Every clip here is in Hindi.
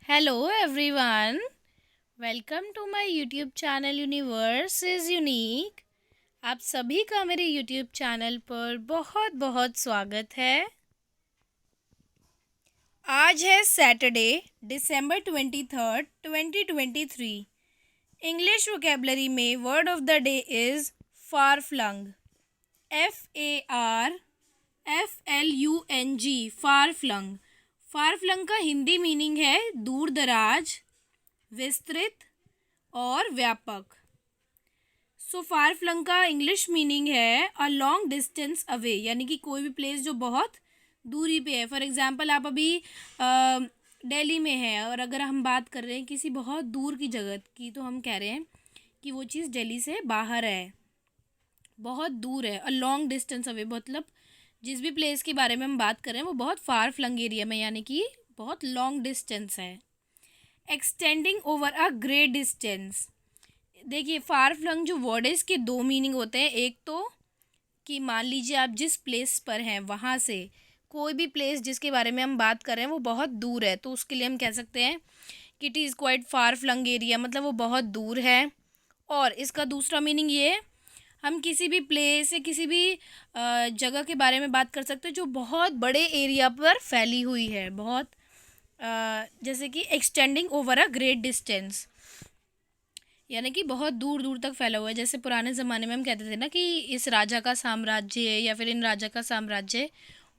Hello everyone, welcome to my YouTube channel universe is unique. आप सभी का मेरे यूट्यूब चैनल पर बहुत बहुत स्वागत है। आज है सैटरडे, दिसंबर 23, 2023। इंग्लिश वोकेबलरी में word of the day is far flung. FARFLUNG, far flung. Far flung का हिंदी मीनिंग है दूर दराज, विस्तृत और व्यापक। सो फार फ्लंग का इंग्लिश मीनिंग है अ लॉन्ग डिस्टेंस अवे, यानी कि कोई भी प्लेस जो बहुत दूरी पे है। फॉर एग्जांपल आप अभी दिल्ली में है और अगर हम बात कर रहे हैं किसी बहुत दूर की जगह की, तो हम कह रहे हैं कि वो चीज़ दिल्ली से बाहर है, बहुत दूर है। अ लॉन्ग डिस्टेंस अवे मतलब जिस भी प्लेस के बारे में हम बात कर रहे हैं वो बहुत फार फ्लंग एरिया में, यानी कि बहुत लॉन्ग डिस्टेंस है। Extending over a great distance. देखिए, फार फ्लंग जो वर्ड है इसके दो मीनिंग होते हैं। एक तो कि मान लीजिए आप जिस प्लेस पर हैं वहाँ से कोई भी प्लेस जिसके बारे में हम बात कर रहे हैं वो बहुत दूर है, तो उसके लिए हम कह सकते हैं कि it is quite far flung area, मतलब वो बहुत दूर है। और इसका दूसरा मीनिंग ये है, हम किसी भी प्लेस या किसी भी जगह के बारे में बात कर सकते हैं जो बहुत बड़े एरिया पर फैली हुई है, बहुत जैसे कि extending over a great distance, यानी कि बहुत दूर दूर तक फैला हुआ है। जैसे पुराने ज़माने में हम कहते थे ना कि इस राजा का साम्राज्य है या फिर इन राजा का साम्राज्य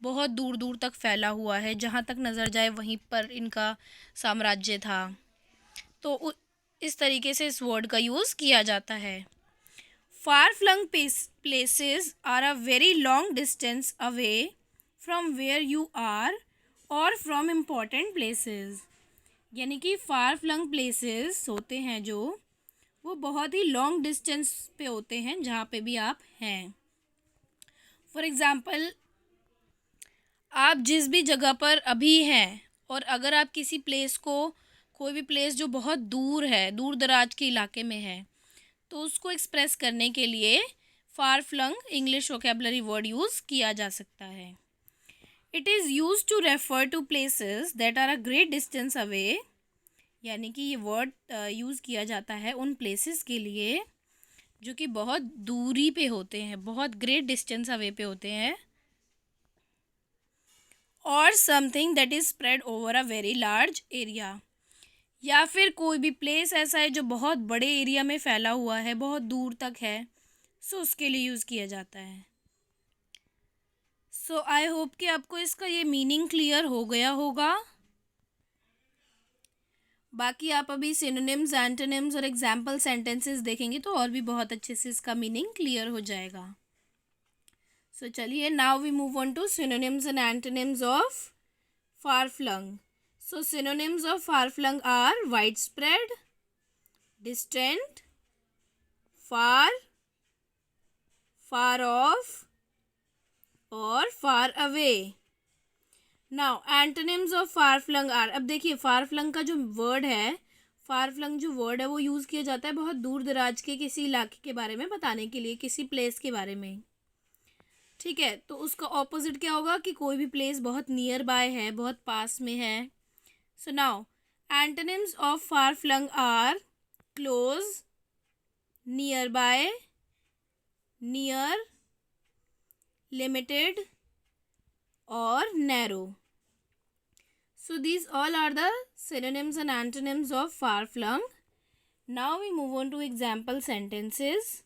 बहुत दूर दूर तक फैला हुआ है, जहाँ तक नज़र जाए वहीं पर इनका साम्राज्य था। तो इस तरीके से इस वर्ड का यूज़ किया जाता है। Far flung places are a very long distance away from where you are और फ्रॉम इम्पॉर्टेंट प्लेसेस, यानी कि फार फ्लंग प्लेसेस होते हैं जो वो बहुत ही लॉन्ग डिस्टेंस पे होते हैं जहाँ पे भी आप हैं। फॉर एग्ज़ाम्पल, आप जिस भी जगह पर अभी हैं और अगर आप किसी प्लेस को, कोई भी प्लेस जो बहुत दूर है, दूर दराज के इलाके में है, तो उसको एक्सप्रेस करने के लिए far flung English vocabulary word use किया जा सकता है। It is use to refer to places that are a great distance away, यानी कि ये वर्ड यूज़ किया जाता है उन प्लेसेस के लिए जो कि बहुत दूरी पे होते हैं, बहुत ग्रेट डिस्टेंस अवे पे होते हैं। और something that is spread over a very large area, या फिर कोई भी प्लेस ऐसा है जो बहुत बड़े एरिया में फैला हुआ है, बहुत दूर तक है, सो उसके लिए यूज़ किया जाता है। सो आई होप कि आपको इसका ये मीनिंग क्लियर हो गया होगा। बाकी आप अभी सिनोनिम्स, एंटोनिम्स और एग्जाम्पल सेंटेंसेस देखेंगे तो और भी बहुत अच्छे से इसका मीनिंग क्लियर हो जाएगा। सो चलिए, now we move on to synonyms and antonyms of far flung. So synonyms of far flung are widespread, distant, far, far off और far away. Now antonyms of far flung are, अब देखिए far flung का जो वर्ड है, फार फ्लंग जो वर्ड है वो यूज़ किया जाता है बहुत दूर दराज के किसी इलाके के बारे में बताने के लिए, किसी प्लेस के बारे में। ठीक है, तो उसका ऑपोजिट क्या होगा कि कोई भी प्लेस बहुत नियर बाय है, बहुत पास में है। So now antonyms of far flung are close, nearby, near, limited और narrow. So these all are the synonyms and antonyms of far flung. Now we move on to example sentences.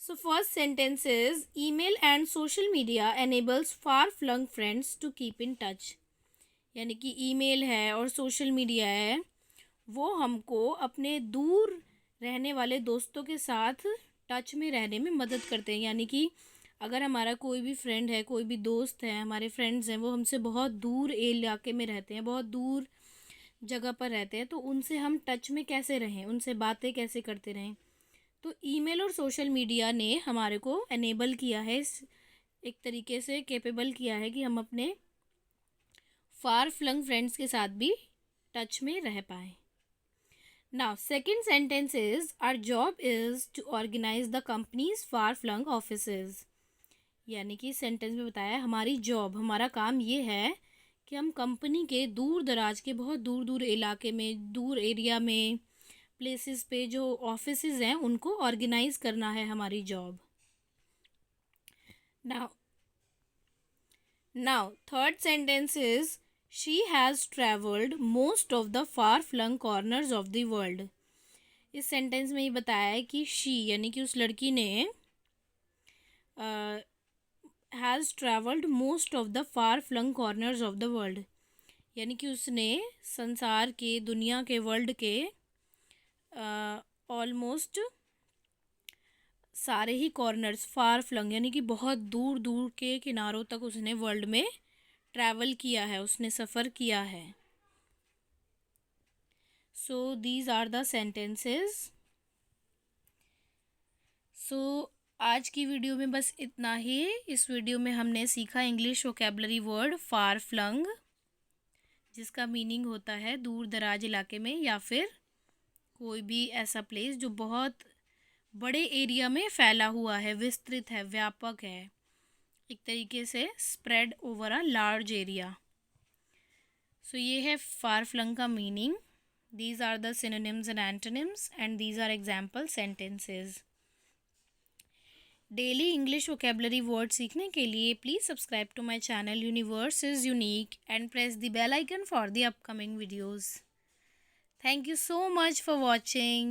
So first sentence is, email and social media enables far flung friends to keep in touch. यानी कि ईमेल है और सोशल मीडिया है, वो हमको अपने दूर रहने वाले दोस्तों के साथ टच में रहने में मदद करते हैं। यानी कि अगर हमारा कोई भी फ्रेंड है, कोई भी दोस्त है, हमारे फ्रेंड्स हैं, वो हमसे बहुत दूर इलाके में रहते हैं, बहुत दूर जगह पर रहते हैं, तो उनसे हम टच में कैसे रहें, उनसे बातें कैसे करते रहें। तो ईमेल और सोशल मीडिया ने हमारे को एनेबल किया है, एक तरीके से कैपेबल किया है कि हम अपने फार फ्लंग फ्रेंड्स के साथ भी टच में रह पाएँ। Now, second sentence is, our job is to organize the company's far flung offices. यानी कि सेंटेंस में बताया है हमारी जॉब, हमारा काम ये है कि हम कंपनी के दूर दराज के बहुत दूर दूर इलाके में, दूर एरिया में, प्लेसेस पे जो ऑफिसेज हैं उनको ऑर्गेनाइज करना है हमारी job. Now third sentence is she has travelled most of the far flung corners of the world. इस सेंटेंस में ये बताया है कि शी यानी कि उस लड़की ने has travelled most of the far flung corners of the world, यानी कि उसने संसार के, दुनिया के, वर्ल्ड के ऑलमोस्ट सारे ही कॉर्नर्स, फार फ्लंग यानी कि बहुत दूर दूर के किनारों तक उसने वर्ल्ड में ट्रैवल किया है, उसने सफ़र किया है. So these are the sentences. So आज की वीडियो में बस इतना ही. इस वीडियो में हमने सीखा English vocabulary word far flung, जिसका मीनिंग होता है दूर दराज इलाके में या फिर कोई भी ऐसा प्लेस जो बहुत बड़े एरिया में फैला हुआ है, विस्तृत है, व्यापक है, एक तरीके से spread over a large area. So ये है फार फ्लंग का meaning. These are the synonyms and antonyms and these are example sentences. Daily English vocabulary word सीखने के लिए please subscribe to my channel universe is unique and press the bell icon for the upcoming videos. Thank you so much for watching.